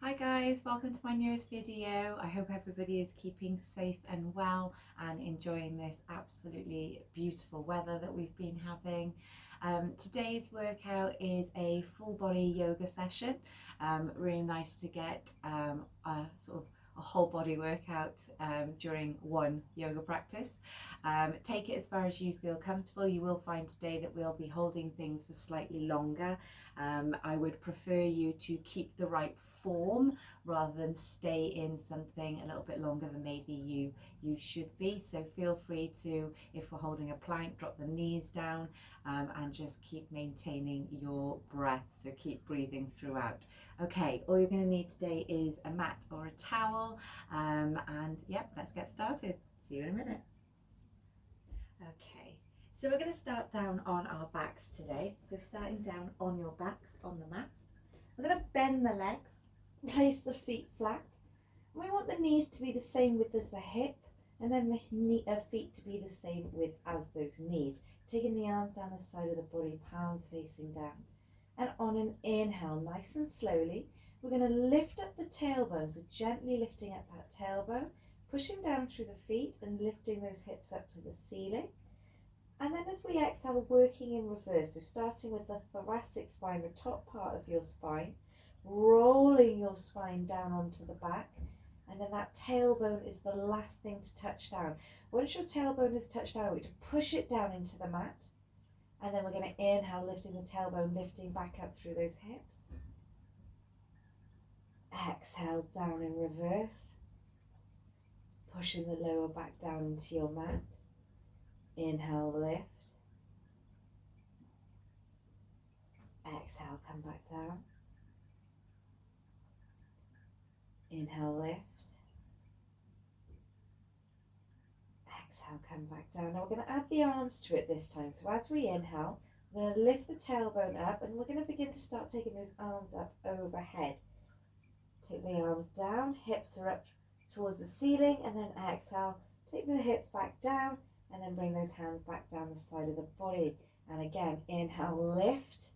Hi guys, welcome to my newest video. I hope everybody is keeping safe and well and enjoying this absolutely beautiful weather that we've been having. Today's workout is a full body yoga session. Really nice to get a sort of a whole body workout during one yoga practice. Take it as far as you feel comfortable. You will find today that we'll be holding things for slightly longer. I would prefer you to keep the right form rather than stay in something a little bit longer than maybe you should be. So feel free to, if we're holding a plank, drop the knees down and just keep maintaining your breath. So keep breathing throughout. Okay, all you're going to need today is a mat or a towel, and yep, let's get started. See you in a minute. Okay, so we're going to start down on our backs today. So starting down on your backs on the mat, we're going to bend the legs, place the feet flat. We want the knees to be the same width as the hip, and then the feet to be the same width as those knees. Taking the arms down the side of the body, palms facing down. And on an inhale, nice and slowly, we're going to lift up the tailbone, so gently lifting up that tailbone, pushing down through the feet and lifting those hips up to the ceiling. And then as we exhale, working in reverse, so starting with the thoracic spine, the top part of your spine, rolling your spine down onto the back, and then that tailbone is the last thing to touch down. Once your tailbone is touched down, we're going to push it down into the mat, and then we're going to inhale, lifting the tailbone, lifting back up through those hips. Exhale down in reverse, pushing the lower back down into your mat. Inhale, lift. Exhale, come back down. Inhale, lift. Exhale, come back down. Now we're going to add the arms to it this time. So as we inhale, we're going to lift the tailbone up, and we're going to begin to start taking those arms up overhead. Take the arms down, hips are up towards the ceiling, and then exhale, take the hips back down, and then bring those hands back down the side of the body. And again, inhale, lift.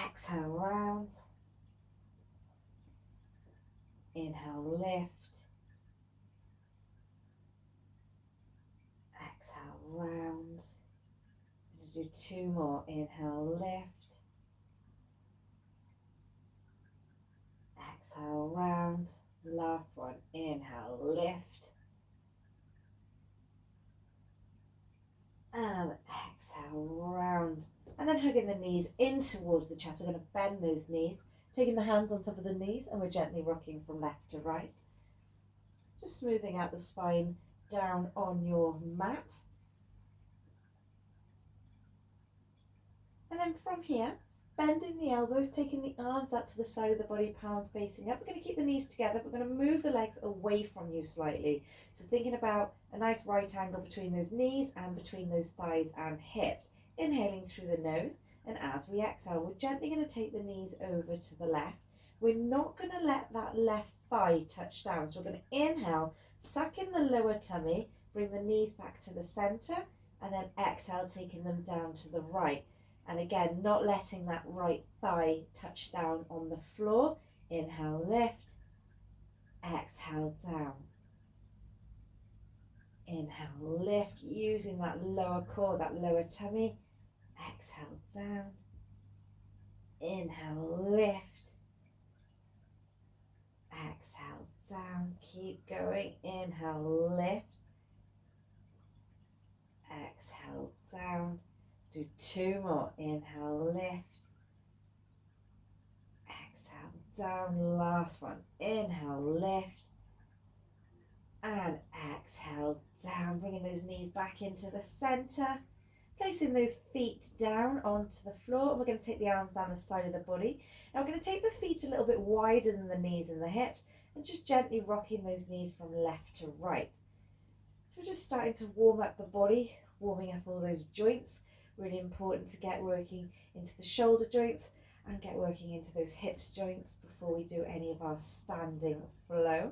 Exhale, round. Inhale, lift. Exhale, round. I'm going to do two more. Inhale, lift. Exhale, round. Last one. Inhale, lift. And exhale, round. And then hugging the knees in towards the chest. We're going to bend those knees, taking the hands on top of the knees, and we're gently rocking from left to right. Just smoothing out the spine down on your mat. And then from here, bending the elbows, taking the arms out to the side of the body, palms facing up. We're going to keep the knees together. We're going to move the legs away from you slightly. So thinking about a nice right angle between those knees and between those thighs and hips. Inhaling through the nose, and as we exhale, we're gently going to take the knees over to the left. We're not going to let that left thigh touch down. So we're going to inhale, suck in the lower tummy, bring the knees back to the center, and then exhale, taking them down to the right. And again, not letting that right thigh touch down on the floor. Inhale, lift. Exhale, down. Inhale, lift, using that lower core, that lower tummy. Exhale, down. Inhale, lift. Exhale, down. Keep going. Inhale, lift. Exhale, down. Do two more. Inhale, lift. Exhale, down. Last one. Inhale, lift. And exhale, down. Bringing those knees back into the center. Placing those feet down onto the floor. And we're going to take the arms down the side of the body. Now we're going to take the feet a little bit wider than the knees and the hips. And just gently rocking those knees from left to right. So we're just starting to warm up the body. Warming up all those joints. Really important to get working into the shoulder joints and get working into those hips joints before we do any of our standing flow.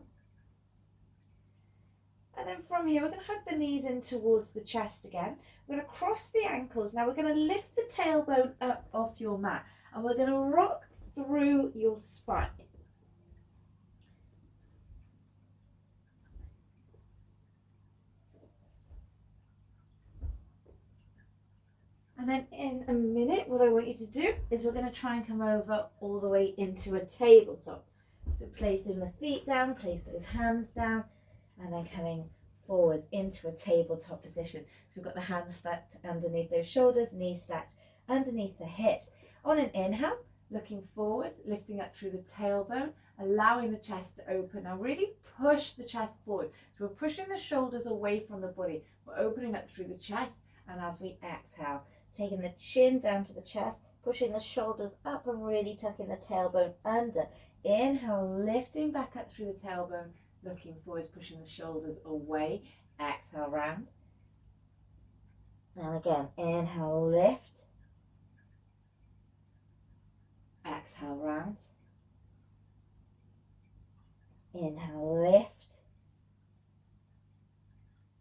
And then from here, we're going to hug the knees in towards the chest again. We're going to cross the ankles. Now we're going to lift the tailbone up off your mat. and we're going to rock through your spine. And then in a minute, what I want you to do is we're going to try and come over all the way into a tabletop. So placing the feet down, place those hands down, and then coming forwards into a tabletop position. So we've got the hands stacked underneath those shoulders, knees stacked underneath the hips. On an inhale, looking forwards, lifting up through the tailbone, allowing the chest to open. Now really push the chest forwards. So we're pushing the shoulders away from the body. We're opening up through the chest, and as we exhale, taking the chin down to the chest, pushing the shoulders up and really tucking the tailbone under. Inhale, lifting back up through the tailbone, looking forwards, pushing the shoulders away. Exhale, round. And again, inhale, lift. Exhale, round. Inhale, lift.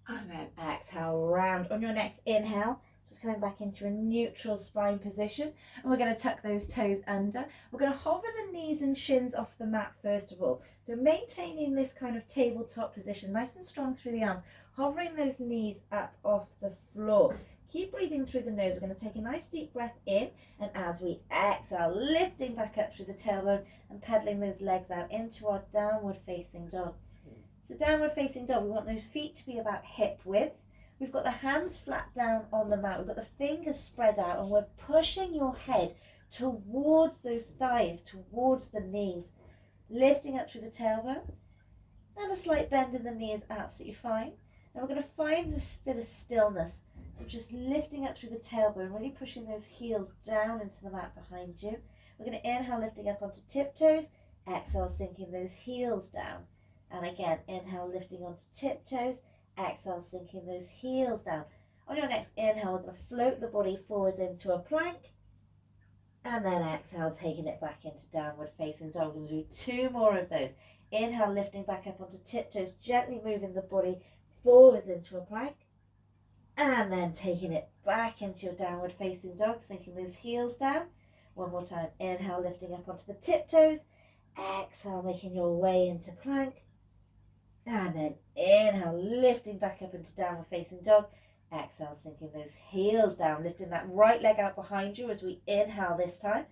And then exhale, round. On your next inhale, just coming back into a neutral spine position, and we're going to tuck those toes under. We're going to hover the knees and shins off the mat first of all. So maintaining this kind of tabletop position, nice and strong through the arms, hovering those knees up off the floor. Keep breathing through the nose. We're going to take a nice deep breath in, and as we exhale, lifting back up through the tailbone and pedaling those legs out into our downward facing dog. So downward facing dog, we want those feet to be about hip width. We've got the hands flat down on the mat. We've got the fingers spread out, and we're pushing your head towards those thighs, towards the knees. Lifting up through the tailbone, and a slight bend in the knee is absolutely fine. And we're going to find a bit of stillness. So just lifting up through the tailbone, really pushing those heels down into the mat behind you. We're going to inhale, lifting up onto tiptoes. Exhale, sinking those heels down. And again, inhale, lifting onto tiptoes. Exhale, sinking those heels down. On your next inhale, we're going to float the body forwards into a plank. And then exhale, taking it back into downward facing dog. We're going to do 2 more of those. Inhale, lifting back up onto tiptoes, gently moving the body forwards into a plank. And then taking it back into your downward facing dog, sinking those heels down. One more time. Inhale, lifting up onto the tiptoes. Exhale, making your way into plank. And then inhale, lifting back up into downward facing dog. Exhale, sinking those heels down, lifting that right leg out behind you as we inhale this time.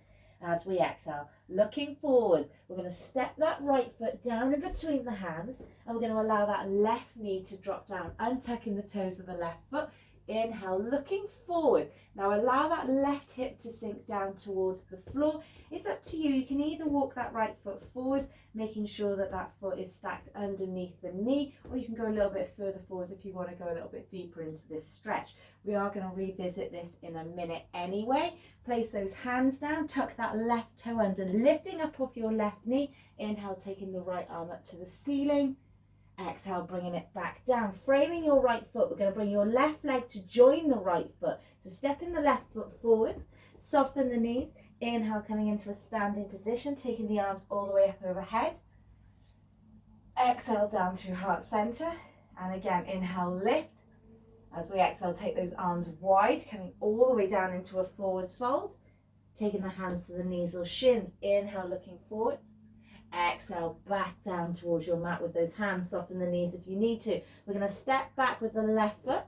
As we exhale, looking forwards, we're going to step that right foot down in between the hands, and we're going to allow that left knee to drop down, untucking the toes of the left foot. Inhale, looking forwards. Now allow that left hip to sink down towards the floor. It's up to you. You can either walk that right foot forwards, making sure that that foot is stacked underneath the knee, or you can go a little bit further forwards if you want to go a little bit deeper into this stretch. We are going to revisit this in a minute anyway. Place those hands down, tuck that left toe under, lifting up off your left knee. Inhale, taking the right arm up to the ceiling. Exhale, bringing it back down, framing your right foot. We're going to bring your left leg to join the right foot. So stepping the left foot forwards, soften the knees. Inhale, coming into a standing position, taking the arms all the way up overhead. Exhale, down through heart center. And again, inhale, lift. As we exhale, take those arms wide, coming all the way down into a forwards fold. Taking the hands to the knees or shins. Inhale, looking forwards. Exhale, back down towards your mat with those hands. Soften the knees if you need to. We're going to step back with the left foot,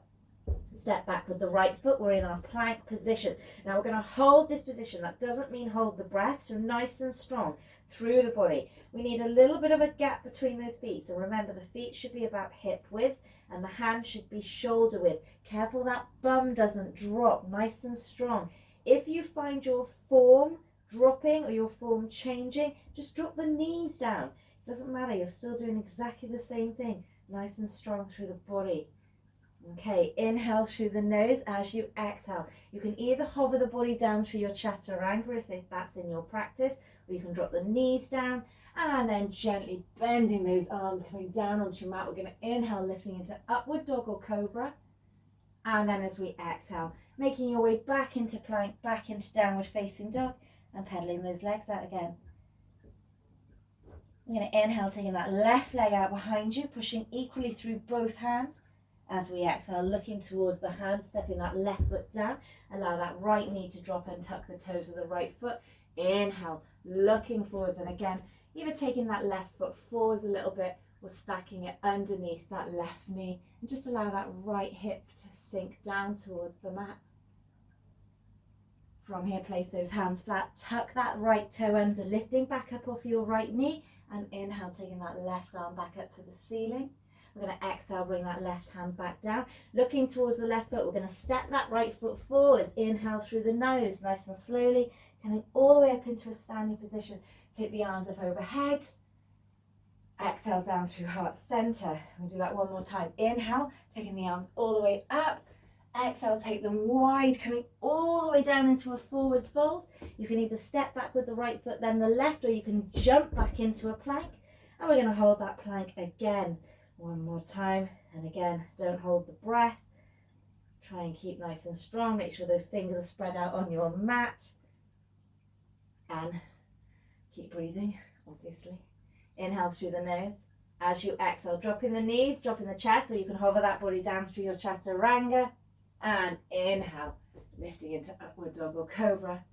step back with the right foot. We're in our plank position. Now we're going to hold this position. That doesn't mean hold the breath, so nice and strong through the body. We need a little bit of a gap between those feet. So remember, the feet should be about hip width and the hand should be shoulder width. Careful that bum doesn't drop. Nice and strong. If you find your form dropping or your form changing, just drop the knees down. It doesn't matter, you're still doing exactly the same thing. Nice and strong through the body. Okay, inhale through the nose as you exhale. You can either hover the body down through your chaturanga if that's in your practice, or you can drop the knees down and then gently bending those arms, coming down onto your mat. We're going to inhale, lifting into upward dog or cobra. And then as we exhale, making your way back into plank, back into downward facing dog, and pedaling those legs out again. We're going to inhale, taking that left leg out behind you, pushing equally through both hands. As we exhale, looking towards the hand, stepping that left foot down. Allow that right knee to drop and tuck the toes of the right foot. Inhale, looking forwards, and again, either taking that left foot forwards a little bit or stacking it underneath that left knee, and just allow that right hip to sink down towards the mat. From here, place those hands flat, tuck that right toe under, lifting back up off your right knee, and inhale, taking that left arm back up to the ceiling. We're going to exhale, bring that left hand back down, looking towards the left foot. We're going to step that right foot forward, inhale through the nose, nice and slowly, coming all the way up into a standing position. Take the arms up overhead, exhale down through heart center. We'll do that one more time. Inhale, taking the arms all the way up. Exhale, take them wide, coming all the way down into a forwards fold. You can either step back with the right foot, then the left, or you can jump back into a plank. And we're going to hold that plank again. One more time. And again, don't hold the breath. Try and keep nice and strong. Make sure those fingers are spread out on your mat. And keep breathing, obviously. Inhale through the nose. As you exhale, dropping the knees, dropping the chest, or you can hover that body down through your chaturanga. And inhale, lifting into upward dog or cobra.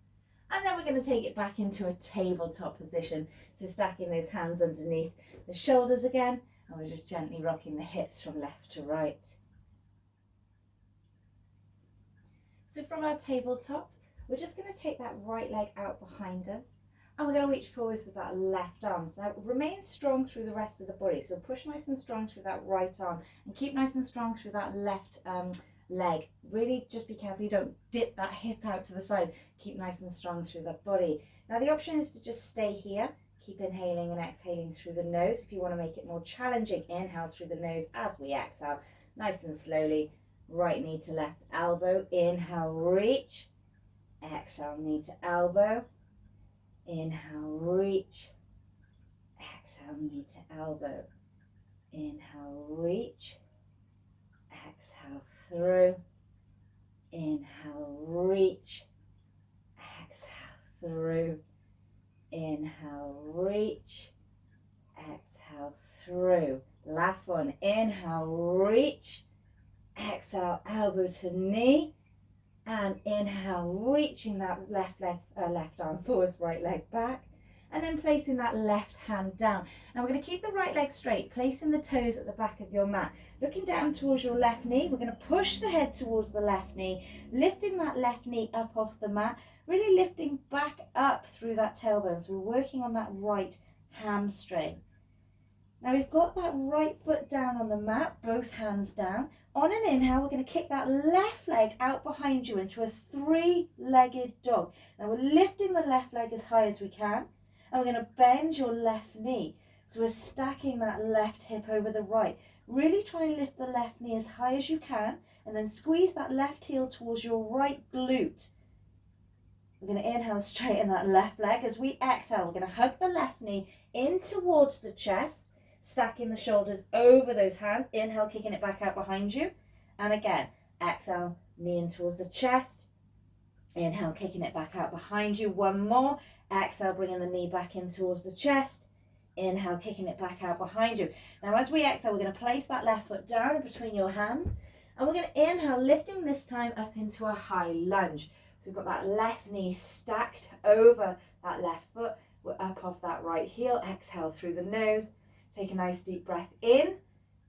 And then we're going to take it back into a tabletop position. So stacking those hands underneath the shoulders again. And we're just gently rocking the hips from left to right. So from our tabletop, we're just going to take that right leg out behind us. And we're going to reach forwards with that left arm. So now remain strong through the rest of the body. So push nice and strong through that right arm. And keep nice and strong through that left leg. Really just be careful you don't dip that hip out to the side. Keep nice and strong through the body. Now the option is to just stay here. Keep inhaling and exhaling through the nose. If you want to make it more challenging, inhale through the nose as we exhale. Nice and slowly. Right knee to left elbow. Inhale, reach. Exhale, knee to elbow. Inhale, reach. Exhale, knee to elbow. Inhale, reach. Exhale, through. Inhale, reach. Exhale, through. Inhale, reach. Exhale, through. Last one. Inhale, reach. Exhale, elbow to knee. And inhale, reaching that left arm forwards, right leg back. And then placing that left hand down. Now we're going to keep the right leg straight, placing the toes at the back of your mat. Looking down towards your left knee, we're going to push the head towards the left knee, lifting that left knee up off the mat, really lifting back up through that tailbone. So we're working on that right hamstring. Now we've got that right foot down on the mat, both hands down. On an inhale, we're going to kick that left leg out behind you into a three-legged dog. Now we're lifting the left leg as high as we can, and we're going to bend your left knee. So we're stacking that left hip over the right. Really try and lift the left knee as high as you can, and then squeeze that left heel towards your right glute. We're going to inhale, straighten that left leg. As we exhale, we're going to hug the left knee in towards the chest, stacking the shoulders over those hands. Inhale, kicking it back out behind you. And again, exhale, knee in towards the chest. Inhale, kicking it back out behind you. One more. Exhale, bringing the knee back in towards the chest. Inhale, kicking it back out behind you. Now as we exhale, we're going to place that left foot down between your hands. And we're going to inhale, lifting this time up into a high lunge. So we've got that left knee stacked over that left foot. We're up off that right heel. Exhale through the nose. Take a nice deep breath in.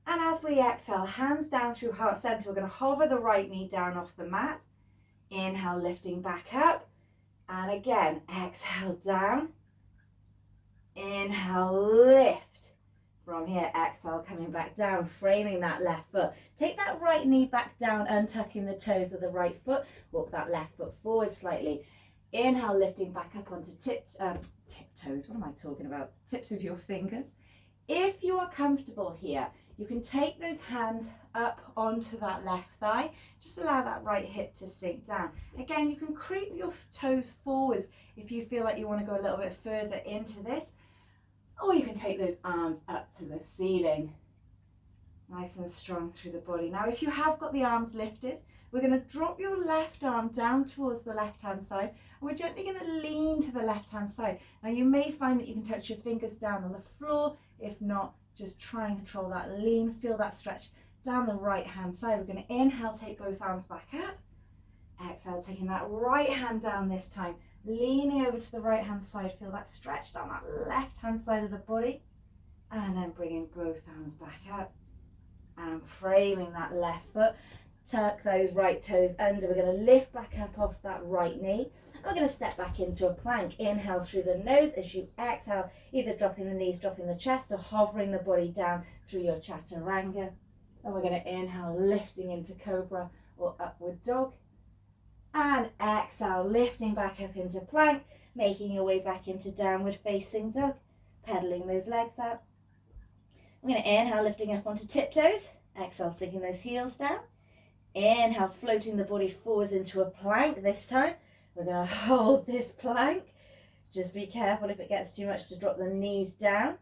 And as we exhale, hands down through heart center, we're going to hover the right knee down off the mat. Inhale, lifting back up. And again, exhale down. Inhale, lift. From here, exhale, coming back down, framing that left foot. Take that right knee back down, untucking the toes of the right foot. Walk that left foot forward slightly. Inhale, lifting back up onto tiptoes. What am I talking about? Tips of your fingers. If you are comfortable here, you can take those hands up onto that left thigh. Just allow that right hip to sink down. Again, you can creep your toes forwards if you feel like you want to go a little bit further into this. Or you can take those arms up to the ceiling. Nice and strong through the body. Now, if you have got the arms lifted, we're going to drop your left arm down towards the left-hand side. And we're gently going to lean to the left-hand side. Now, you may find that you can touch your fingers down on the floor. If not, just try and control that lean. Feel that stretch down the right hand side. We're going to inhale, take both arms back up. Exhale, taking that right hand down this time, leaning over to the right hand side. Feel that stretch down that left hand side of the body. And then bringing both arms back up and framing that left foot. Tuck those right toes under. We're going to lift back up off that right knee. And we're going to step back into a plank. Inhale through the nose as you exhale, either dropping the knees, dropping the chest, or hovering the body down through your chaturanga. And we're going to inhale, lifting into cobra or upward dog. And exhale, lifting back up into plank, making your way back into downward facing dog. Pedaling those legs out. We're going to inhale, lifting up onto tiptoes. Exhale, sinking those heels down. Inhale, floating the body forwards into a plank. This time, we're going to hold this plank. Just be careful if it gets too much to drop the knees down.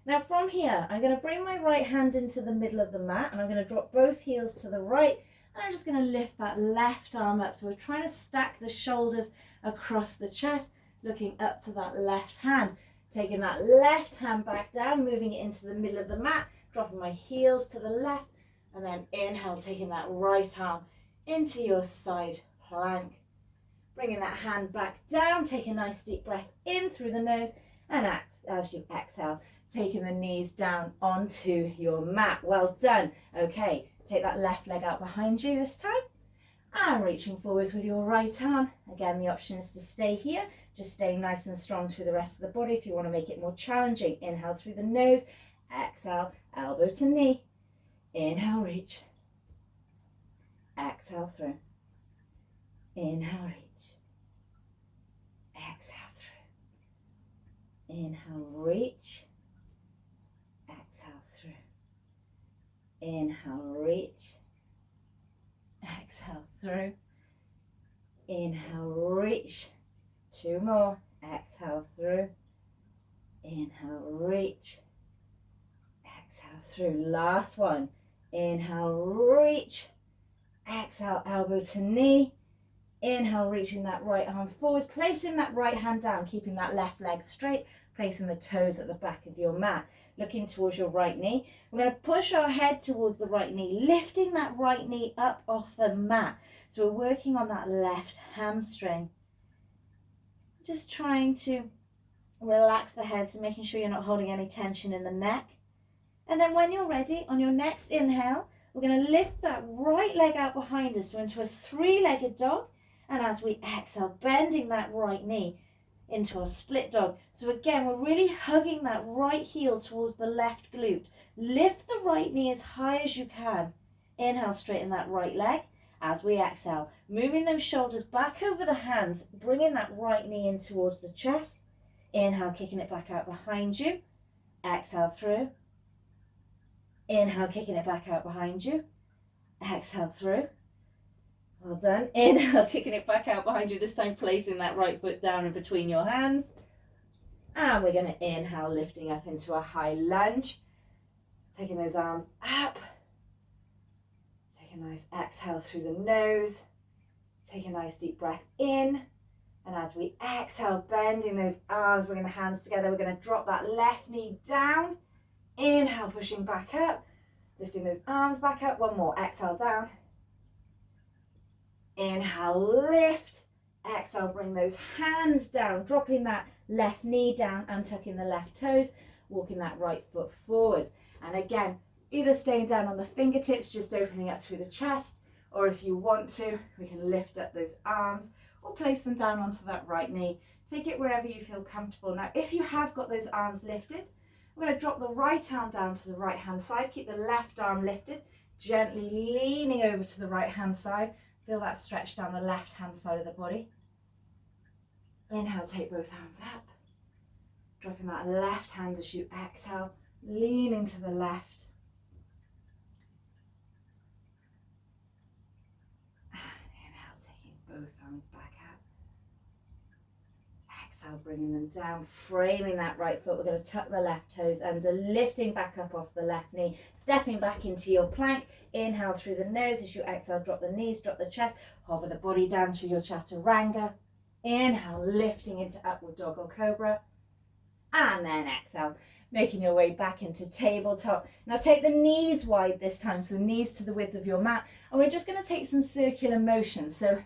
Now from here, I'm going to bring my right hand into the middle of the mat and I'm going to drop both heels to the right. And I'm just going to lift that left arm up. So we're trying to stack the shoulders across the chest, looking up to that left hand. Taking that left hand back down, moving it into the middle of the mat, dropping my heels to the left, and then inhale, taking that right arm into your side plank. Bringing that hand back down, take a nice deep breath in through the nose, and as you exhale, taking the knees down onto your mat. Well done. Okay, take that left leg out behind you this time, and reaching forwards with your right arm. Again, the option is to stay here, just staying nice and strong through the rest of the body. If you want to make it more challenging, inhale through the nose, exhale, elbow to knee. Inhale, reach. Exhale through. Inhale, reach. Exhale through. Inhale, reach. Exhale through. Inhale, reach. Exhale through. Inhale, reach. Two more. Exhale through. Inhale, reach. Exhale through. Last one. Inhale, reach. Exhale, elbow to knee. Inhale, reaching that right arm forwards, placing that right hand down, keeping that left leg straight, placing the toes at the back of your mat, looking towards your right knee. We're going to push our head towards the right knee, lifting that right knee up off the mat. So we're working on that left hamstring. Just trying to relax the head, so making sure you're not holding any tension in the neck. And then when you're ready, on your next inhale, we're going to lift that right leg out behind us, so into a three-legged dog. And as we exhale, bending that right knee into a split dog. So again, we're really hugging that right heel towards the left glute. Lift the right knee as high as you can. Inhale, straighten that right leg. As we exhale, moving those shoulders back over the hands, bringing that right knee in towards the chest. Inhale, kicking it back out behind you. Exhale through. Inhale, kicking it back out behind you. Exhale through. Well done. Inhale, kicking it back out behind you, this time placing that right foot down in between your hands. And we're going to inhale, lifting up into a high lunge. Taking those arms up. Take a nice exhale through the nose. Take a nice deep breath in. And as we exhale, bending those arms, bringing the hands together, we're going to drop that left knee down. Inhale, pushing back up. Lifting those arms back up. One more. Exhale, down. Inhale, lift. Exhale, bring those hands down, dropping that left knee down and tucking the left toes, walking that right foot forwards. And again, either staying down on the fingertips, just opening up through the chest, or if you want to, we can lift up those arms or place them down onto that right knee. Take it wherever you feel comfortable. Now, if you have got those arms lifted, we're going to drop the right arm down to the right hand side, keep the left arm lifted, gently leaning over to the right hand side. Feel that stretch down the left hand side of the body. Inhale, take both arms up. Dropping that left hand as you exhale, leaning to the left. Inhale, taking both arms back up. Exhale, bringing them down, framing that right foot. We're going to tuck the left toes under, lifting back up off the left knee, stepping back into your plank. Inhale through the nose. As you exhale, drop the knees, drop the chest, hover the body down through your chaturanga. Inhale, lifting into upward dog or cobra. and then exhale, making your way back into tabletop. Now take the knees wide this time, so the knees to the width of your mat, and we're just going to take some circular motions. So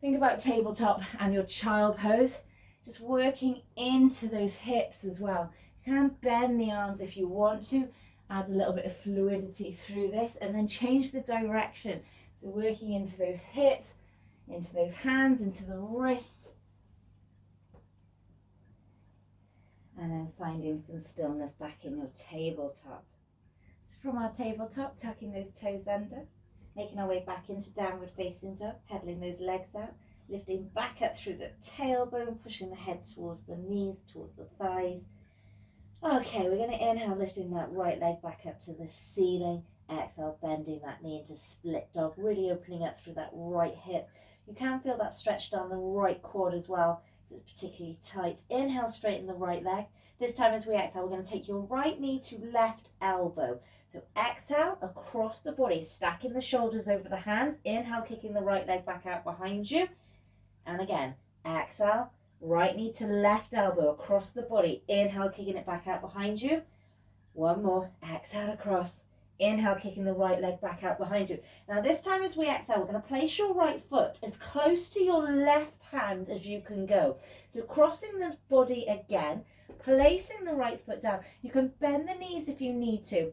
think about tabletop and your child pose, just working into those hips as well. You can bend the arms if you want to, add a little bit of fluidity through this, and then change the direction. So working into those hips, into those hands, into the wrists, and then finding some stillness back in your tabletop. So from our tabletop, tucking those toes under, making our way back into downward facing dog, pedaling those legs out, lifting back up through the tailbone, pushing the head towards the knees, towards the thighs. Okay, we're going to inhale, lifting that right leg back up to the ceiling. Exhale, bending that knee into split dog, really opening up through that right hip. You can feel that stretch down the right quad as well, if it's particularly tight. Inhale, straighten the right leg. This time as we exhale, we're going to take your right knee to left elbow. So exhale, across the body, stacking the shoulders over the hands. Inhale, kicking the right leg back out behind you. And again, exhale, right knee to left elbow, across the body. Inhale, kicking it back out behind you. One more, exhale across. Inhale, kicking the right leg back out behind you. Now this time as we exhale, we're going to place your right foot as close to your left hand as you can go. So crossing the body again, placing the right foot down. You can bend the knees if you need to.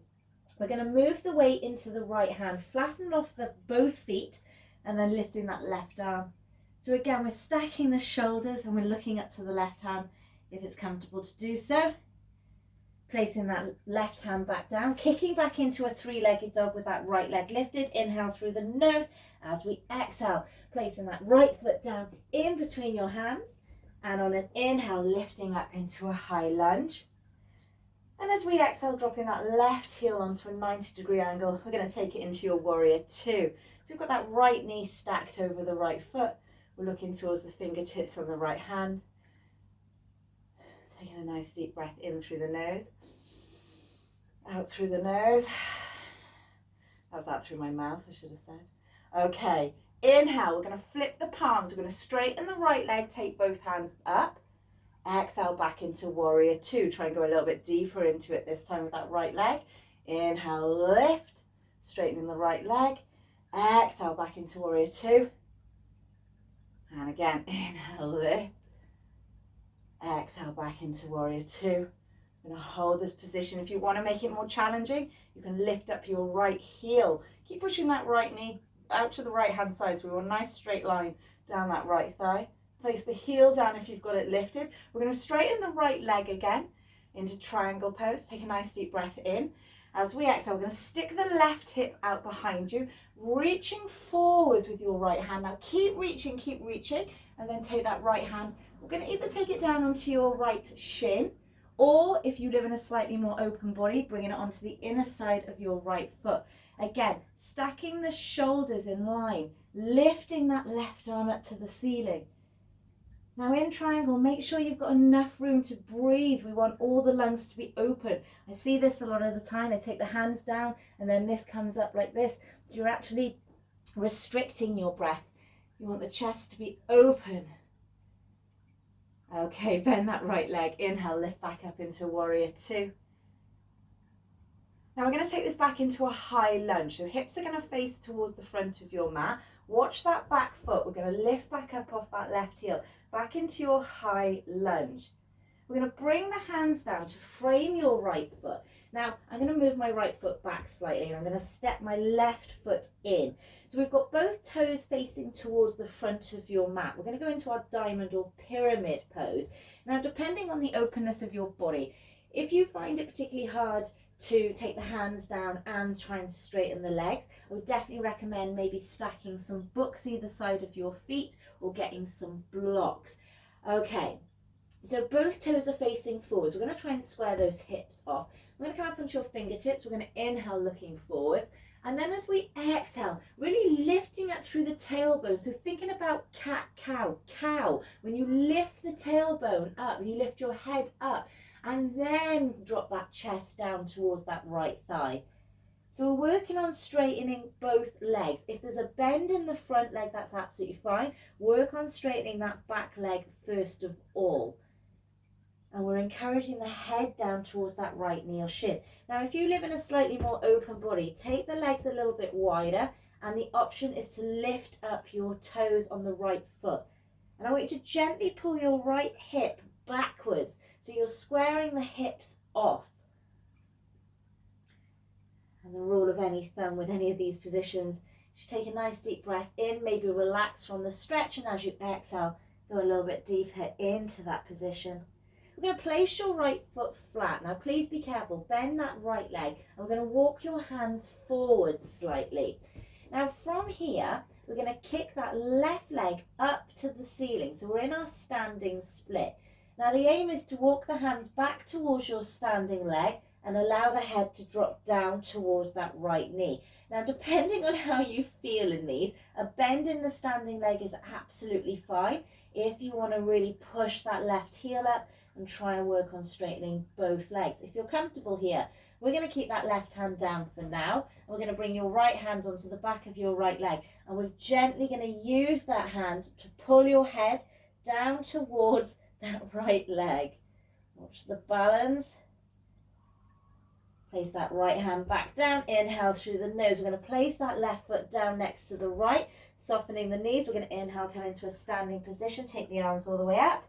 We're going to move the weight into the right hand, flatten off both feet, and then lifting that left arm. So again, we're stacking the shoulders and we're looking up to the left hand if it's comfortable to do so. Placing that left hand back down, kicking back into a three-legged dog with that right leg lifted. Inhale through the nose as we exhale, placing that right foot down in between your hands, and on an inhale, lifting up into a high lunge. And as we exhale, dropping that left heel onto a 90-degree angle, we're going to take it into your warrior two. So we've got that right knee stacked over the right foot. We're looking towards the fingertips on the right hand. Taking a nice deep breath in through the nose, out through the nose. That was out through my mouth, I should have said. Okay, inhale, we're going to flip the palms. We're going to straighten the right leg, take both hands up. Exhale back into warrior two. Try and go a little bit deeper into it this time with that right leg. Inhale, lift, straightening the right leg. Exhale back into warrior two. And again, inhale, lift. Exhale back into warrior two. I'm going to hold this position. If you want to make it more challenging, you can lift up your right heel. Keep pushing that right knee out to the right hand side, so we want a nice straight line down that right thigh. Place the heel down if you've got it lifted. We're going to straighten the right leg again into triangle pose. Take a nice deep breath in. As we exhale, we're going to stick the left hip out behind you, reaching forwards with your right hand. Now keep reaching, and then take that right hand. We're going to either take it down onto your right shin, or if you live in a slightly more open body, bringing it onto the inner side of your right foot. Again, stacking the shoulders in line, lifting that left arm up to the ceiling. Now in triangle, make sure you've got enough room to breathe. We want all the lungs to be open. I see this a lot of the time. They take the hands down and then this comes up like this. You're actually restricting your breath. You want the chest to be open. Okay, bend that right leg. Inhale, lift back up into warrior two. Now we're going to take this back into a high lunge. So hips are going to face towards the front of your mat. Watch that back foot. We're going to lift back up off that left heel, back into your high lunge. We're going to bring the hands down to frame your right foot. Now I'm going to move my right foot back slightly and I'm going to step my left foot in. So we've got both toes facing towards the front of your mat. We're going to go into our diamond or pyramid pose. Now depending on the openness of your body, if you find it particularly hard to take the hands down and try and straighten the legs, I would definitely recommend maybe stacking some books either side of your feet or getting some blocks. Okay, so both toes are facing forwards. We're going to try and square those hips off. We're going to come up onto your fingertips. We're going to inhale looking forwards. And then as we exhale, really lifting up through the tailbone. So thinking about cat, cow, cow. When you lift the tailbone up, when you lift your head up, and then drop that chest down towards that right thigh. So we're working on straightening both legs. If there's a bend in the front leg, that's absolutely fine. Work on straightening that back leg first of all. And we're encouraging the head down towards that right knee or shin. Now, if you live in a slightly more open body, take the legs a little bit wider, and the option is to lift up your toes on the right foot. And I want you to gently pull your right hip backwards, so you're squaring the hips off. And the rule of any thumb with any of these positions, just take a nice deep breath in, maybe relax from the stretch, and as you exhale, go a little bit deeper into that position. We're going to place your right foot flat. Now please be careful, bend that right leg, and we're going to walk your hands forward slightly. Now from here, we're going to kick that left leg up to the ceiling. So we're in our standing split. Now the aim is to walk the hands back towards your standing leg and allow the head to drop down towards that right knee. Now depending on how you feel in these, a bend in the standing leg is absolutely fine. If you want to really push that left heel up and try and work on straightening both legs. If you're comfortable here, we're going to keep that left hand down for now. We're going to bring your right hand onto the back of your right leg, and we're gently going to use that hand to pull your head down towards that right leg. Watch the balance. Place that right hand back down. Inhale through the nose. We're going to place that left foot down next to the right, softening the knees. We're going to inhale, come into a standing position. Take the arms all the way up.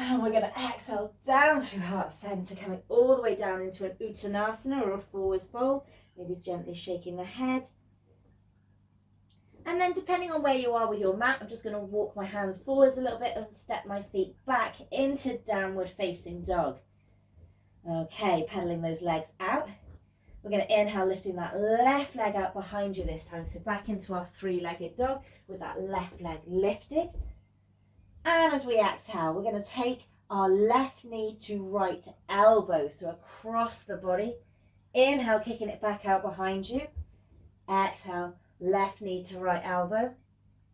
And we're going to exhale down through heart center, coming all the way down into an Uttanasana or a forwards fold. Maybe gently shaking the head. And then depending on where you are with your mat, I'm just going to walk my hands forwards a little bit and step my feet back into downward facing dog. Okay, pedaling those legs out. We're going to inhale, lifting that left leg out behind you this time. So back into our three-legged dog with that left leg lifted. And as we exhale, we're going to take our left knee to right elbow, so across the body. Inhale, kicking it back out behind you. Exhale, left knee to right elbow.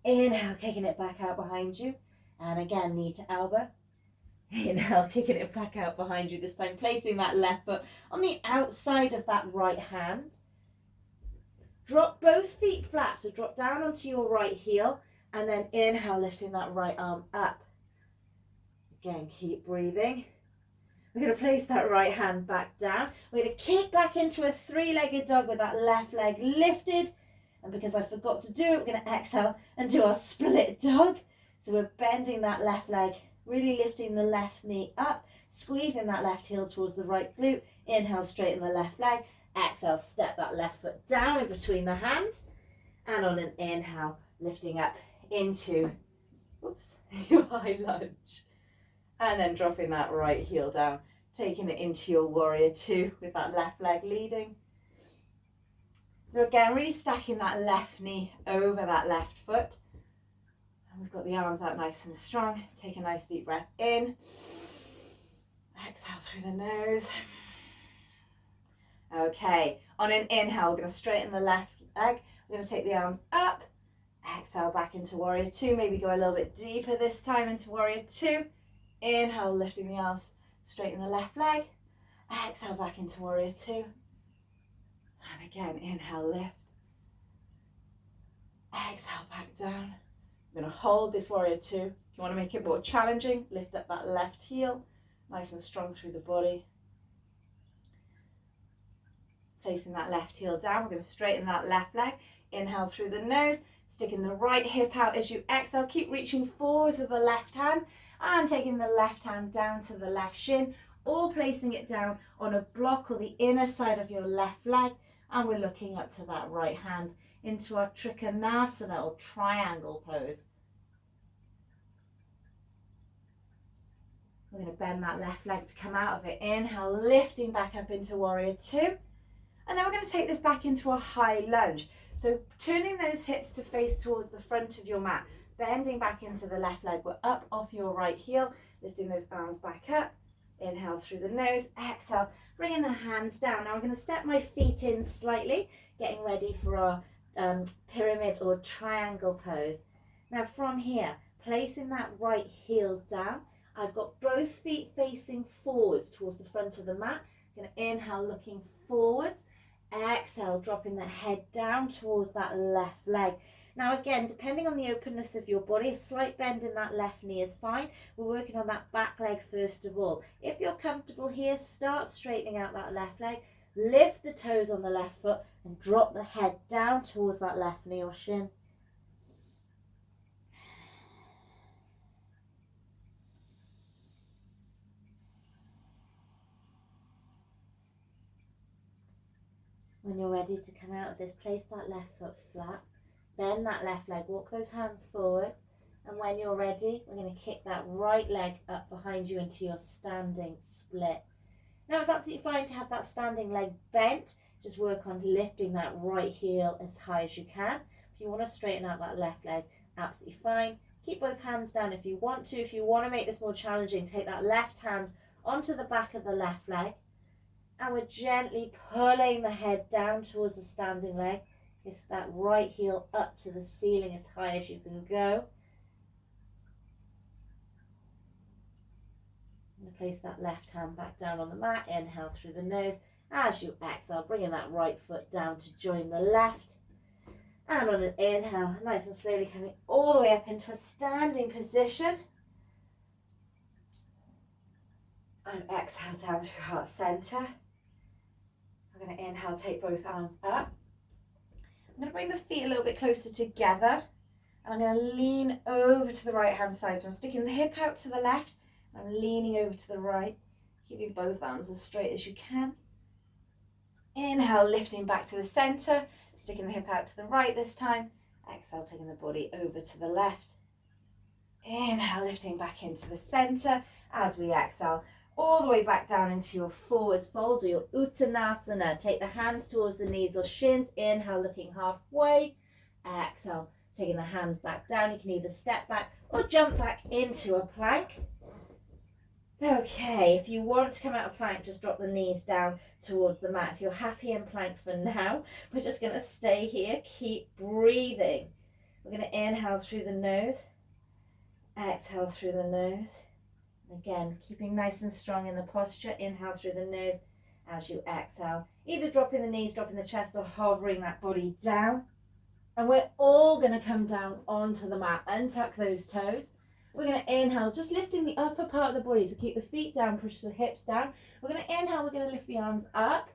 Inhale, kicking it back out behind you. And again, knee to elbow. Inhale, kicking it back out behind you, this time placing that left foot on the outside of that right hand. Drop both feet flat, so drop down onto your right heel, and then inhale, lifting that right arm up. Again, keep breathing. We're going to place that right hand back down. We're going to kick back into a three-legged dog with that left leg lifted. And because I forgot to do it, we're going to exhale and do our split dog. So we're bending that left leg, really lifting the left knee up, squeezing that left heel towards the right glute. Inhale, straighten the left leg. Exhale, step that left foot down in between the hands. And on an inhale, lifting up into your high lunge. And then dropping that right heel down, taking it into your warrior two with that left leg leading. So again, really stacking that left knee over that left foot. And we've got the arms out nice and strong. Take a nice deep breath in. Exhale through the nose. Okay, on an inhale, we're going to straighten the left leg. We're going to take the arms up. Exhale back into warrior two. Maybe go a little bit deeper this time into warrior two. Inhale, lifting the arms, straighten the left leg. Exhale back into warrior two. And again, inhale, lift. Exhale back down. We're going to hold this warrior two. If you want to make it more challenging, lift up that left heel, nice and strong through the body. Placing that left heel down, we're going to straighten that left leg. Inhale through the nose, sticking the right hip out as you exhale. Keep reaching forwards with the left hand and taking the left hand down to the left shin, or placing it down on a block or the inner side of your left leg. And we're looking up to that right hand into our Trikonasana or triangle pose. We're going to bend that left leg to come out of it. Inhale, lifting back up into warrior two. And then we're going to take this back into a high lunge. So turning those hips to face towards the front of your mat, bending back into the left leg. We're up off your right heel, lifting those arms back up. Inhale through the nose, exhale, bringing the hands down. Now I'm going to step my feet in slightly, getting ready for our pyramid or triangle pose. Now from here, placing that right heel down, I've got both feet facing forwards towards the front of the mat. I'm going to inhale, looking forwards. exhale, dropping the head down towards that left leg. Now again, depending on the openness of your body, a slight bend in that left knee is fine. We're working on that back leg first of all. If you're comfortable here, start straightening out that left leg. Lift the toes on the left foot and drop the head down towards that left knee or shin. When you're ready to come out of this, place that left foot flat. Bend that left leg, walk those hands forward. And when you're ready, we're going to kick that right leg up behind you into your standing split. Now it's absolutely fine to have that standing leg bent. Just work on lifting that right heel as high as you can. If you want to straighten out that left leg, absolutely fine. Keep both hands down if you want to. If you want to make this more challenging, take that left hand onto the back of the left leg. And we're gently pulling the head down towards the standing leg. Kiss that right heel up to the ceiling as high as you can go. And place that left hand back down on the mat. Inhale through the nose. As you exhale, bringing that right foot down to join the left. And on an inhale, nice and slowly coming all the way up into a standing position. And exhale down to heart center. We're going to inhale, take both arms up. I'm going to bring the feet a little bit closer together. And I'm going to lean over to the right hand side. So I'm sticking the hip out to the left. I'm leaning over to the right. Keeping both arms as straight as you can. Inhale, lifting back to the center. Sticking the hip out to the right this time. Exhale, taking the body over to the left. Inhale, lifting back into the center. As we exhale, all the way back down into your forwards fold or your Uttanasana. Take the hands towards the knees or shins. Inhale, looking halfway. Exhale, taking the hands back down. You can either step back or jump back into a plank. Okay, if you want to come out of plank, just drop the knees down towards the mat. If you're happy in plank for now, we're just going to stay here. Keep breathing. We're going to inhale through the nose. Exhale through the nose. Again, keeping nice and strong in the posture. Inhale through the nose as you exhale. Either dropping the knees, dropping the chest, or hovering that body down. And we're all going to come down onto the mat. Untuck those toes. We're going to inhale, just lifting the upper part of the body. So keep the feet down, push the hips down. We're going to inhale, we're going to lift the arms up.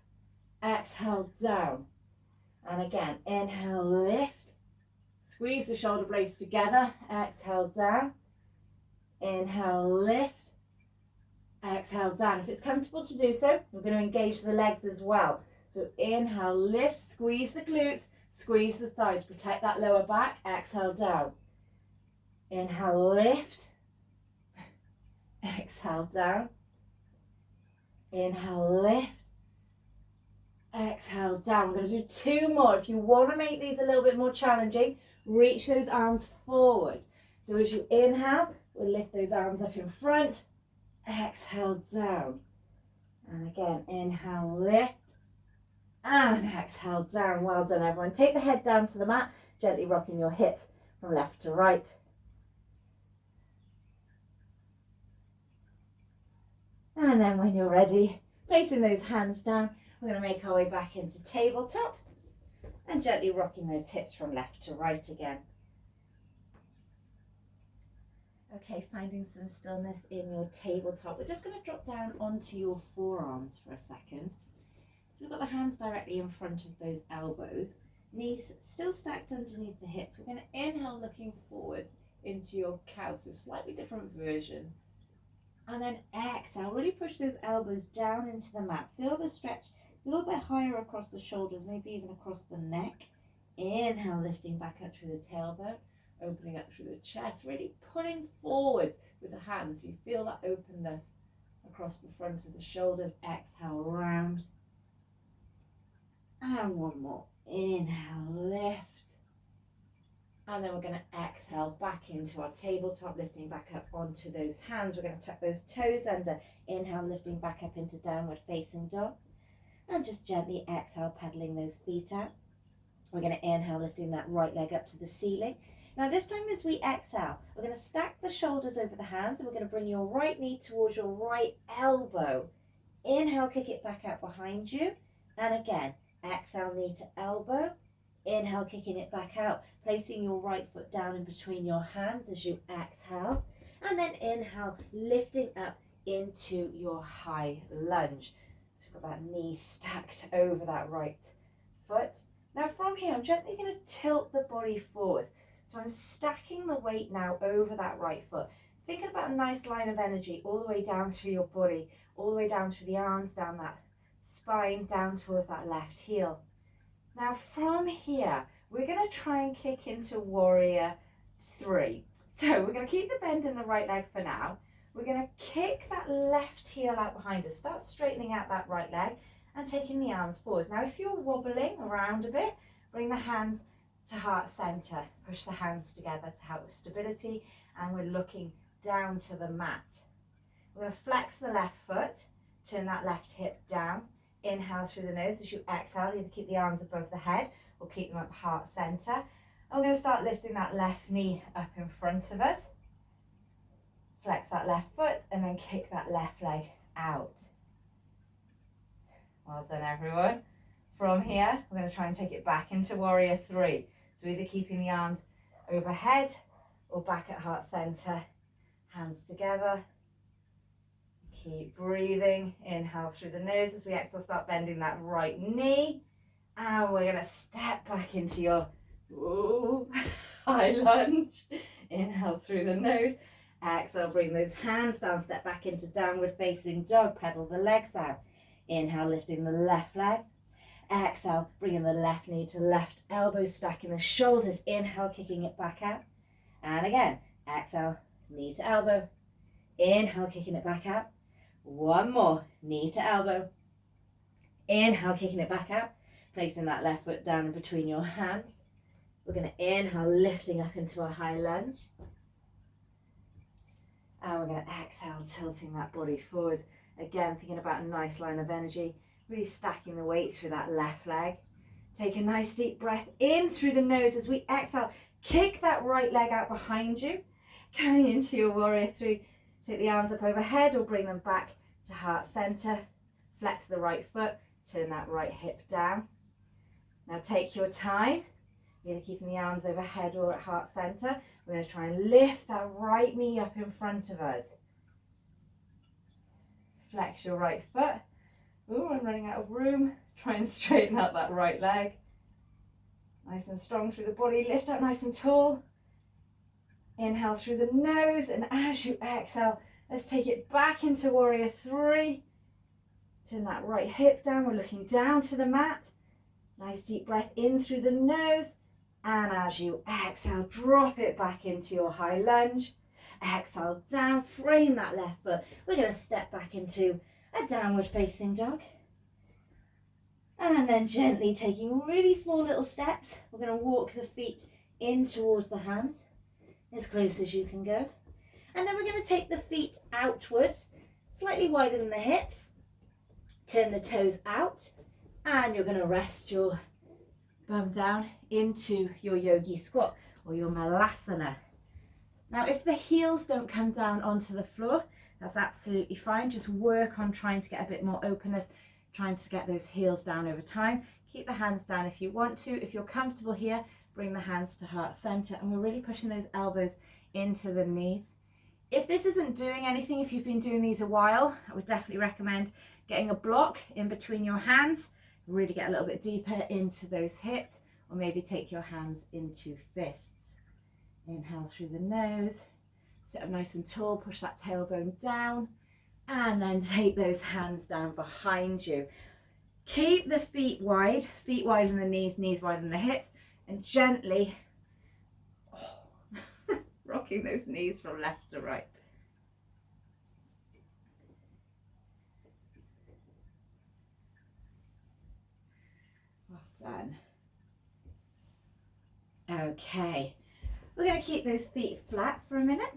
Exhale, down. And again, inhale, lift. Squeeze the shoulder blades together. Exhale, down. Inhale, lift. Exhale, down. If it's comfortable to do so, we're going to engage the legs as well. So inhale, lift, squeeze the glutes, squeeze the thighs, protect that lower back. Exhale, down. Inhale, lift. Exhale, down. Inhale, lift. Exhale, down. We're going to do two more. If you want to make these a little bit more challenging, reach those arms forward. So as you inhale, we'll lift those arms up in front. Exhale, down. And again, inhale, lift. And exhale, down. Well done, everyone. Take the head down to the mat, gently rocking your hips from left to right. And then when you're ready, placing those hands down, we're going to make our way back into tabletop and gently rocking those hips from left to right again. Okay, finding some stillness in your tabletop. We're just going to drop down onto your forearms for a second. So we've got the hands directly in front of those elbows, knees still stacked underneath the hips. We're going to inhale looking forwards into your cow, so slightly different version. And then exhale, really push those elbows down into the mat. Feel the stretch a little bit higher across the shoulders, maybe even across the neck. Inhale, lifting back up through the tailbone, opening up through the chest, really pulling forwards with the hands. You feel that openness across the front of the shoulders. Exhale, round. And one more. Inhale, lift. And then we're going to exhale back into our tabletop, lifting back up onto those hands. We're going to tuck those toes under. Inhale, lifting back up into downward facing dog. And just gently exhale, pedaling those feet out. We're going to inhale, lifting that right leg up to the ceiling. Now this time as we exhale, we're going to stack the shoulders over the hands and we're going to bring your right knee towards your right elbow. Inhale, kick it back out behind you. And again, Exhale, knee to elbow. Inhale, kicking it back out, placing your right foot down in between your hands as you exhale. And then inhale, lifting up into your high lunge. So you've got that knee stacked over that right foot. Now from here, I'm gently going to tilt the body forwards. So I'm stacking the weight now over that right foot. Thinking about a nice line of energy all the way down through your body, all the way down through the arms, down that spine, down towards that left heel. Now from here, we're going to try and kick into warrior 3. So we're going to keep the bend in the right leg for now. We're going to kick that left heel out behind us. Start straightening out that right leg and taking the arms forwards. Now if you're wobbling around a bit, bring the hands to heart center. Push the hands together to help with stability, and we're looking down to the mat. We're going to flex the left foot, turn that left hip down. Inhale through the nose as you exhale. Either keep the arms above the head or keep them up heart center. And we're going to start lifting that left knee up in front of us. Flex that left foot and then kick that left leg out. Well done, everyone. From here, we're going to try and take it back into warrior 3. So either keeping the arms overhead or back at heart center. Hands together. Keep breathing. Inhale through the nose as we exhale, start bending that right knee. And we're going to step back into your high lunge. Inhale through the nose. Exhale, bring those hands down, step back into downward facing dog, pedal the legs out. Inhale, lifting the left leg. Exhale, bringing the left knee to left elbow, stacking the shoulders. Inhale, kicking it back out. And again, exhale, knee to elbow. Inhale, kicking it back out. One more, knee to elbow. Inhale, kicking it back out. Placing that left foot down in between your hands. We're going to inhale, lifting up into a high lunge. And we're going to exhale, tilting that body forwards. Again, thinking about a nice line of energy. Really stacking the weight through that left leg. Take a nice deep breath in through the nose as we exhale. Kick that right leg out behind you. Coming into your warrior 3. Take the arms up overhead or bring them back to heart center. Flex the right foot. Turn that right hip down. Now take your time. Either keeping the arms overhead or at heart center. We're going to try and lift that right knee up in front of us. Flex your right foot. Ooh, I'm running out of room. Try and straighten out that right leg. Nice and strong through the body. Lift up nice and tall. Inhale through the nose, and as you exhale, let's take it back into warrior 3. Turn that right hip down. We're looking down to the mat. Nice deep breath in through the nose. And as you exhale, drop it back into your high lunge. Exhale down, frame that left foot. We're going to step back into a downward facing dog. And then gently taking really small little steps, we're going to walk the feet in towards the hands, as close as you can go. And then we're going to take the feet outwards, slightly wider than the hips. Turn the toes out, and you're going to rest your bum down into your Yogi Squat or your Balasana. Now, if the heels don't come down onto the floor, that's absolutely fine. Just work on trying to get a bit more openness, trying to get those heels down over time. Keep the hands down if you want to. If you're comfortable here, bring the hands to heart center, and we're really pushing those elbows into the knees. If this isn't doing anything, if you've been doing these a while, I would definitely recommend getting a block in between your hands. Really get a little bit deeper into those hips, or maybe take your hands into fists. Inhale through the nose, sit up nice and tall, push that tailbone down, and then take those hands down behind you. Keep the feet wide than the knees, knees wider than the hips, and gently rocking those knees from left to right. Well done. Okay, we're going to keep those feet flat for a minute.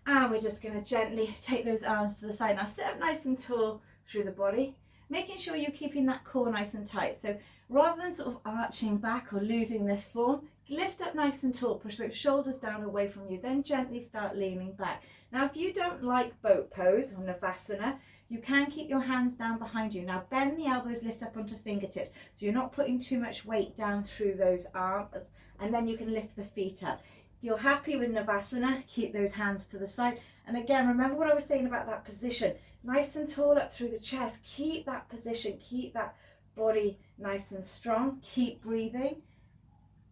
And we're just going to gently take those arms to the side. Now sit up nice and tall through the body. making sure you're keeping that core nice and tight. So rather than sort of arching back or losing this form, lift up nice and tall, push those shoulders down away from you, then gently start leaning back. Now, if you don't like boat pose or Navasana, you can keep your hands down behind you. Now bend the elbows, lift up onto fingertips, so you're not putting too much weight down through those arms, and then you can lift the feet up. If you're happy with Navasana, keep those hands to the side. And again, remember what I was saying about that position, nice and tall up through the chest. Keep that position, keep that body nice and strong, keep breathing.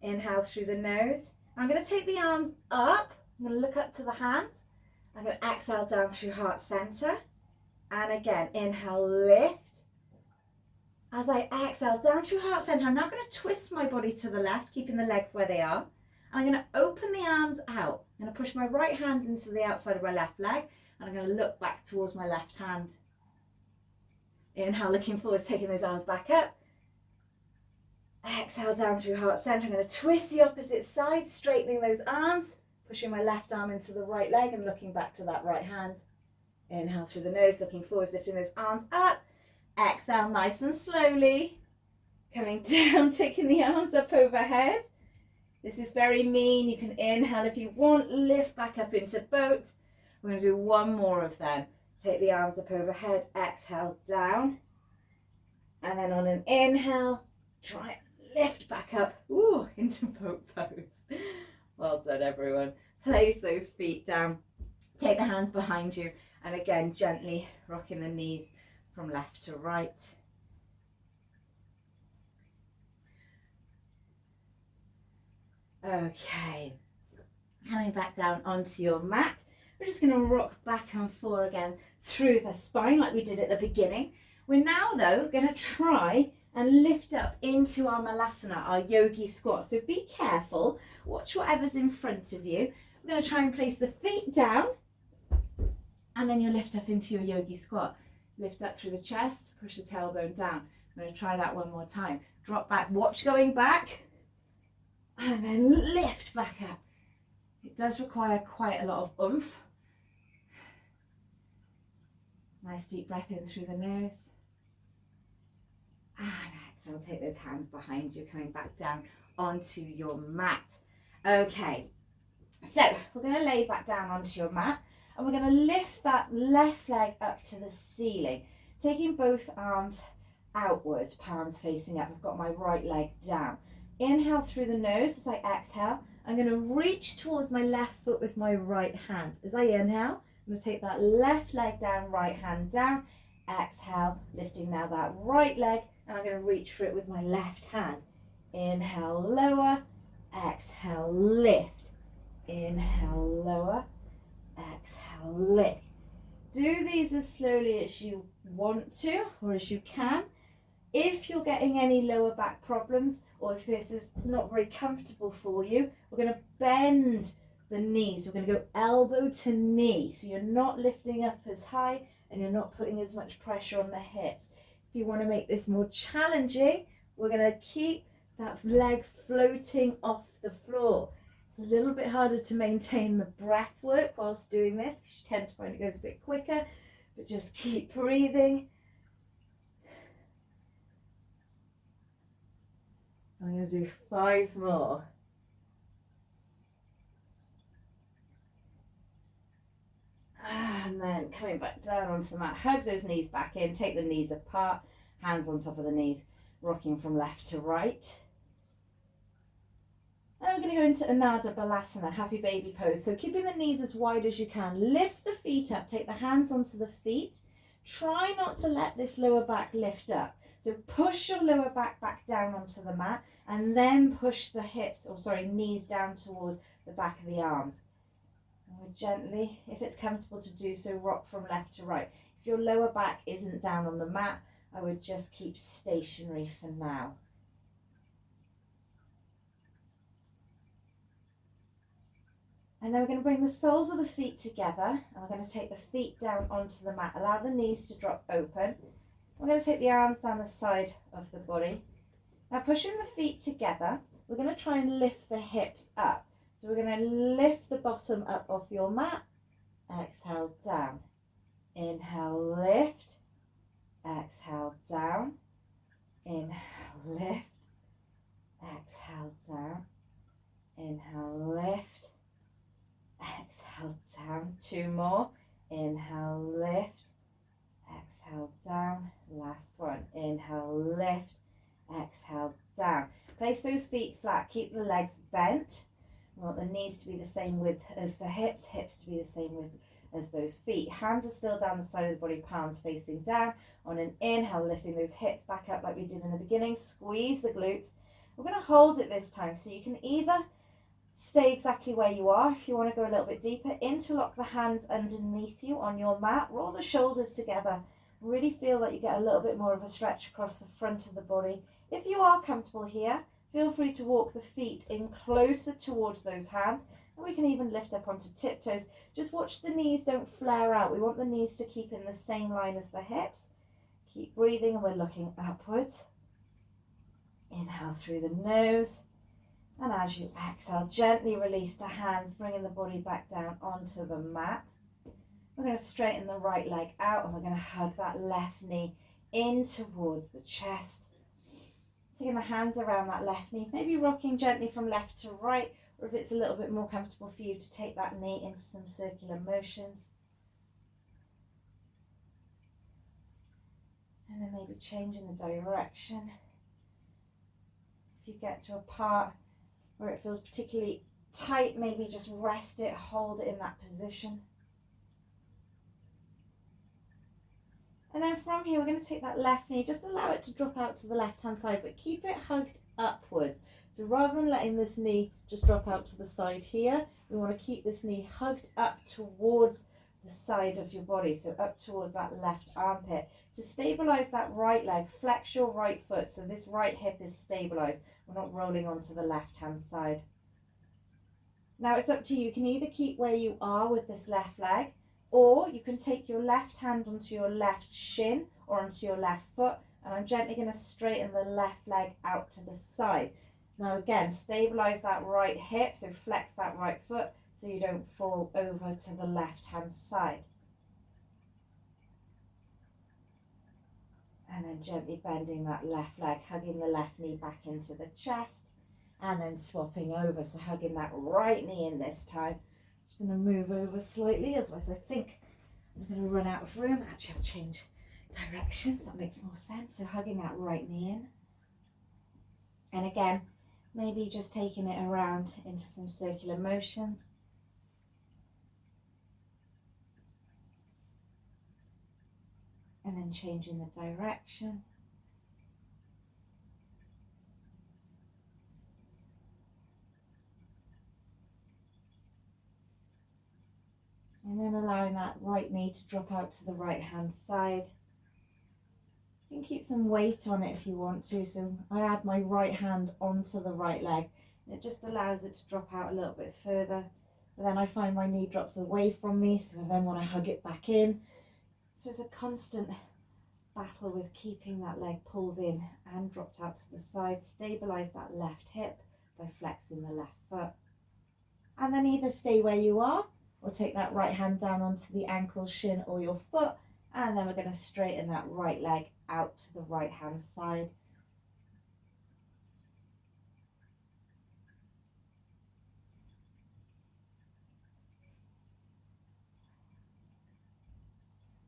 Inhale through the nose. I'm going to take the arms up, I'm going to look up to the hands. I'm going to exhale down through heart center. And again, inhale, lift. As I exhale down through heart center, I'm now going to twist my body to the left, keeping the legs where they are. And I'm going to open the arms out. I'm going to push my right hand into the outside of my left leg. And I'm going to look back towards my left hand. Inhale, looking forwards, taking those arms back up. Exhale down through heart center. I'm going to twist the opposite side, straightening those arms, pushing my left arm into the right leg and looking back to that right hand. Inhale through the nose, looking forwards, lifting those arms up. Exhale nice and slowly. Coming down, taking the arms up overhead. This is very mean. You can inhale if you want, lift back up into boat. We're going to do one more of them. Take the arms up overhead, exhale down. And then on an inhale, try and lift back up, into boat pose. Well done, everyone. Place those feet down. Take the hands behind you. And again, gently rocking the knees from left to right. Okay. Coming back down onto your mat. We're just going to rock back and forth again through the spine like we did at the beginning. We're now, though, going to try and lift up into our Balasana, our Yogi Squat. So be careful, watch whatever's in front of you. We're going to try and place the feet down, and then you lift up into your Yogi Squat. Lift up through the chest, push the tailbone down. I'm going to try that one more time. Drop back, watch going back, and then lift back up. It does require quite a lot of oomph. Nice deep breath in through the nose. And exhale, take those hands behind you, coming back down onto your mat. Okay, so we're going to lay back down onto your mat and we're going to lift that left leg up to the ceiling, taking both arms outwards, palms facing up. I've got my right leg down. Inhale through the nose as I exhale. I'm going to reach towards my left foot with my right hand. As I inhale, I'm going to take that left leg down, right hand down. Exhale, lifting now that right leg, and I'm going to reach for it with my left hand. Inhale, lower. Exhale, lift. Inhale, lower. Exhale, lift. Do these as slowly as you want to or as you can. If you're getting any lower back problems or if this is not very comfortable for you, we're going to bend the knees. We're going to go elbow to knee, so you're not lifting up as high and you're not putting as much pressure on the hips. If you want to make this more challenging, we're going to keep that leg floating off the floor. It's a little bit harder to maintain the breath work whilst doing this because you tend to find it goes a bit quicker, but just keep breathing. I'm going to do 5 more. And then coming back down onto the mat, hug those knees back in, take the knees apart, hands on top of the knees, rocking from left to right. Then we're going to go into Anada, Balasana, happy baby pose. So keeping the knees as wide as you can, lift the feet up, take the hands onto the feet. Try not to let this lower back lift up. So push your lower back down onto the mat and then push the knees down towards the back of the arms. And we're gently, if it's comfortable to do so, rock from left to right. If your lower back isn't down on the mat, I would just keep stationary for now. And then we're going to bring the soles of the feet together and we're going to take the feet down onto the mat. Allow the knees to drop open. We're going to take the arms down the side of the body. Now pushing the feet together, we're going to try and lift the hips up. So we're going to lift the bottom up off your mat. Exhale down. Inhale, lift. exhale down, inhale, lift, exhale down, inhale, lift, exhale down, 2 more, inhale, lift, exhale down, last one, inhale, lift, exhale down. Place those feet flat, keep the legs bent. We want the knees to be the same width as the hips, hips to be the same width as those feet. Hands are still down the side of the body, palms facing down. On an inhale, lifting those hips back up like we did in the beginning, squeeze the glutes. We're going to hold it this time, so you can either stay exactly where you are if you want to go a little bit deeper, interlock the hands underneath you on your mat, roll the shoulders together, really feel that you get a little bit more of a stretch across the front of the body. If you are comfortable here, feel free to walk the feet in closer towards those hands, and we can even lift up onto tiptoes. Just watch the knees don't flare out. We want the knees to keep in the same line as the hips. Keep breathing, and we're looking upwards. Inhale through the nose, and as you exhale, gently release the hands, bringing the body back down onto the mat. We're going to straighten the right leg out, and we're going to hug that left knee in towards the chest. Taking the hands around that left knee, maybe rocking gently from left to right, or if it's a little bit more comfortable for you to take that knee into some circular motions. And then maybe changing the direction. If you get to a part where it feels particularly tight, maybe just rest it, hold it in that position. And then from here, we're going to take that left knee, just allow it to drop out to the left-hand side, but keep it hugged upwards. So rather than letting this knee just drop out to the side here, we want to keep this knee hugged up towards the side of your body, so up towards that left armpit. To stabilize that right leg, flex your right foot so this right hip is stabilized. We're not rolling onto the left-hand side. Now it's up to you. You can either keep where you are with this left leg, or you can take your left hand onto your left shin or onto your left foot, and I'm gently going to straighten the left leg out to the side. Now again, stabilize that right hip, so flex that right foot so you don't fall over to the left hand side. And then gently bending that left leg, hugging the left knee back into the chest, and then swapping over, so hugging that right knee in this time. Just going to move over slightly, otherwise I think I'm going to run out of room. Actually, I'll change directions, that makes more sense. So hugging that right knee in. And again, maybe just taking it around into some circular motions. And then changing the direction. And then allowing that right knee to drop out to the right hand side. You can keep some weight on it if you want to. So I add my right hand onto the right leg. And it just allows it to drop out a little bit further. But then I find my knee drops away from me, so I then want to hug it back in. So it's a constant battle with keeping that leg pulled in and dropped out to the side. Stabilize that left hip by flexing the left foot. And then either stay where you are, or take that right hand down onto the ankle, shin, or your foot, and then we're going to straighten that right leg out to the right hand side.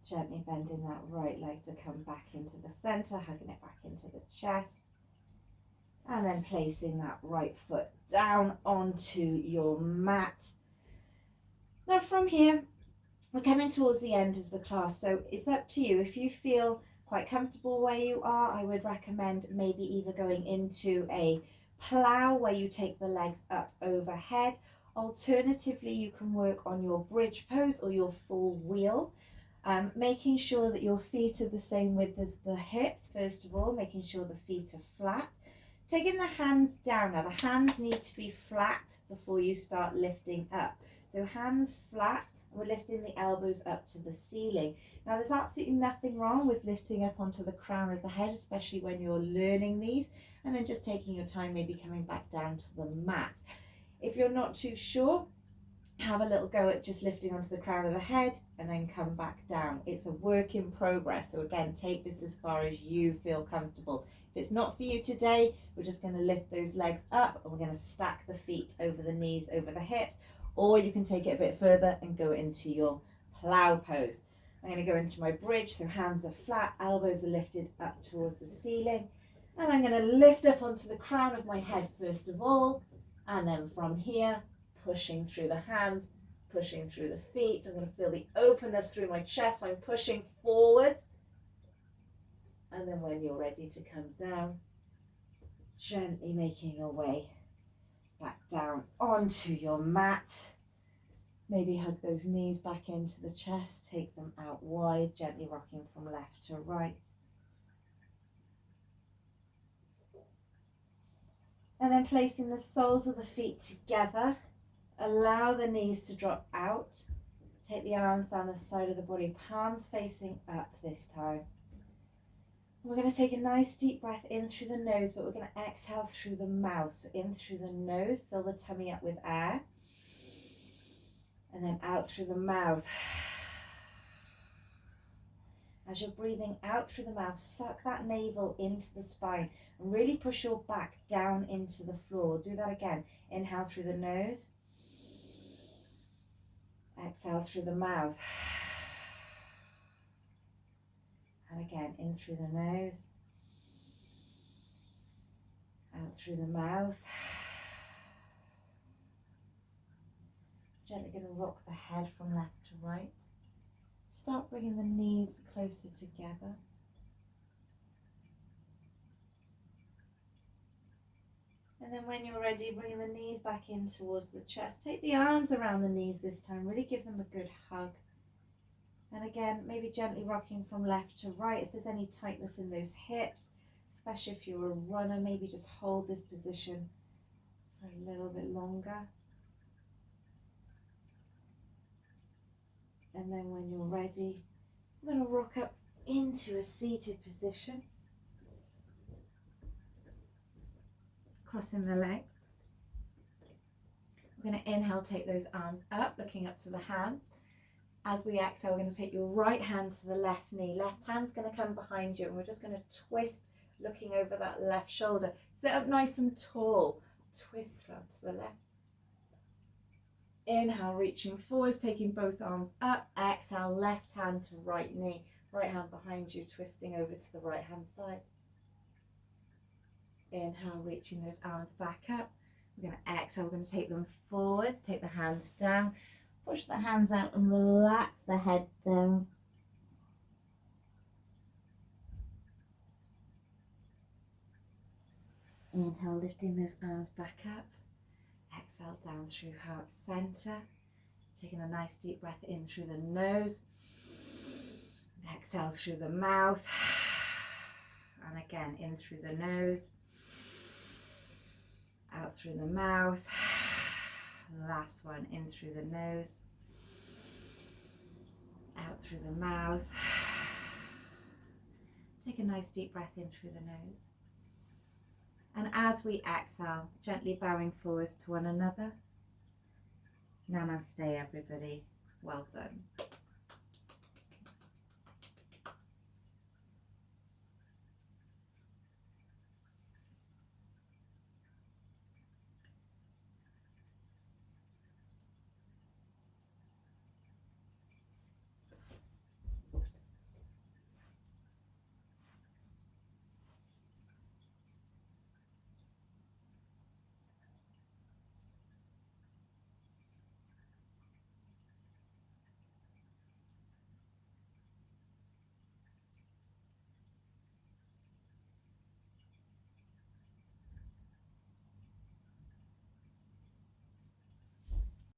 Gently bending that right leg to come back into the center, hugging it back into the chest, and then placing that right foot down onto your mat. Now from here, we're coming towards the end of the class, so it's up to you. If you feel quite comfortable where you are, I would recommend maybe either going into a plow where you take the legs up overhead. Alternatively, you can work on your bridge pose or your full wheel, making sure that your feet are the same width as the hips, first of all, making sure the feet are flat. Taking the hands down. Now the hands need to be flat before you start lifting up. So hands flat, and we're lifting the elbows up to the ceiling. Now there's absolutely nothing wrong with lifting up onto the crown of the head, especially when you're learning these, and then just taking your time, maybe coming back down to the mat. If you're not too sure, have a little go at just lifting onto the crown of the head and then come back down. It's a work in progress. So again, take this as far as you feel comfortable. If it's not for you today, we're just going to lift those legs up and we're going to stack the feet over the knees, over the hips, or you can take it a bit further and go into your plow pose. I'm going to go into my bridge, so hands are flat, elbows are lifted up towards the ceiling, and I'm going to lift up onto the crown of my head first of all, and then from here, pushing through the hands, pushing through the feet. I'm going to feel the openness through my chest, so I'm pushing forwards, and then when you're ready to come down, gently making your way back down onto your mat. Maybe hug those knees back into the chest, take them out wide, gently rocking from left to right. And then placing the soles of the feet together, allow the knees to drop out. Take the arms down the side of the body, palms facing up this time. We're going to take a nice deep breath in through the nose, but we're going to exhale through the mouth. So in through the nose, fill the tummy up with air. And then out through the mouth. As you're breathing out through the mouth, suck that navel into the spine and really push your back down into the floor. Do that again. Inhale through the nose. Exhale through the mouth. And again, in through the nose. Out through the mouth. Gently going to rock the head from left to right. Start bringing the knees closer together. And then when you're ready, bringing the knees back in towards the chest. Take the arms around the knees this time. Really give them a good hug. And again, maybe gently rocking from left to right. If there's any tightness in those hips, especially if you're a runner, maybe just hold this position for a little bit longer. And then when you're ready, I'm going to rock up into a seated position. Crossing the legs. We're going to inhale, take those arms up, looking up to the hands. As we exhale, we're going to take your right hand to the left knee. Left hand's going to come behind you, and we're just going to twist, looking over that left shoulder. Sit up nice and tall. Twist round to the left. Inhale, reaching forwards, taking both arms up. Exhale, left hand to right knee. Right hand behind you, twisting over to the right hand side. Inhale, reaching those arms back up. We're going to exhale, we're going to take them forwards, take the hands down. Push the hands out and relax the head down. Inhale, lifting those arms back up. Exhale down through heart center. Taking a nice deep breath in through the nose. Exhale through the mouth. And again, in through the nose. Out through the mouth. Last one, in through the nose. Out through the mouth. Take a nice deep breath in through the nose. And as we exhale, gently bowing forwards to one another. Namaste, everybody. Well done.